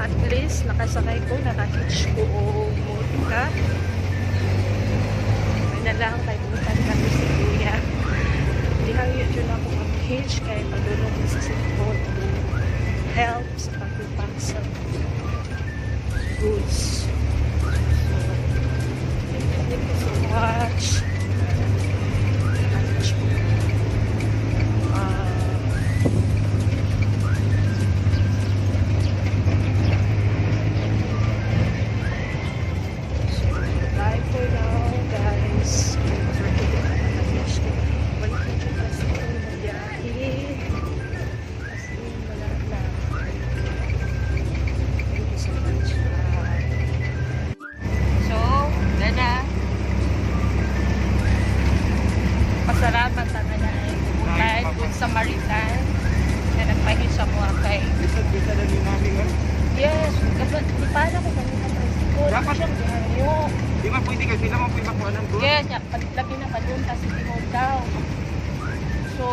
At least, nakasakay ko, naka-hitch ko o motor. May na lang tayo pumuntan kami si Kuya. Hindi hangyo dyan ako mag-hitch kaya padulong din sa cellphone to help sa pagpipang sa goods. Thank you so much. Pasalamat sa kanay kahit kung sa Maritime na nagpahit sa mga kay Bisa na ni mami nga. yes, kasi di pa na ko kanina Dapat siyang dihanyo di man pwede kasi sila mo pwede makuhanan ko. yes, labi na pa doon kasi timog daw so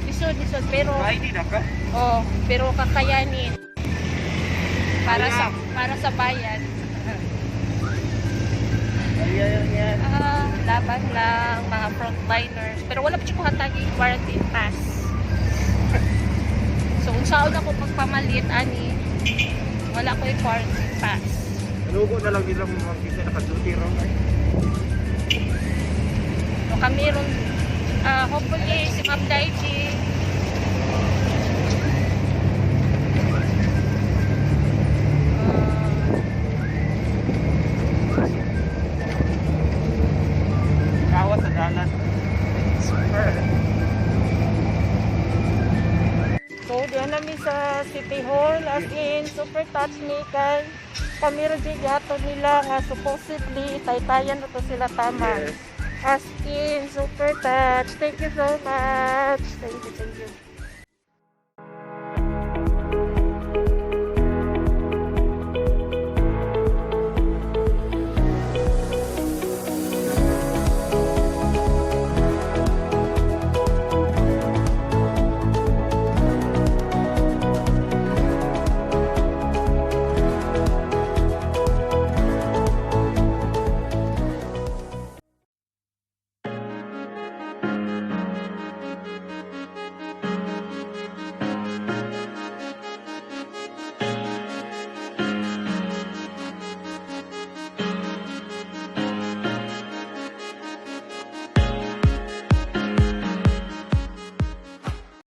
lisod pero ID na ka. oh, pero kakayanin para sa bayan. Ayan. Laban lang mga frontliners pero wala pa siya kuha taging quarantine pass so unsaon ako pagpamalit ani wala ko yung quarantine pass Lugo na lang nila mo mga bisa naka-duty raw. so kami ron hopefully si Ma'am Daiji Kawas sa dalan. super. So, diyan namin sa City Hall. As in, super touch me kay kami rin gigato nila nga supposedly taytayan na to sila tama. Yes. As in, super touch. Thank you so much. Thank you.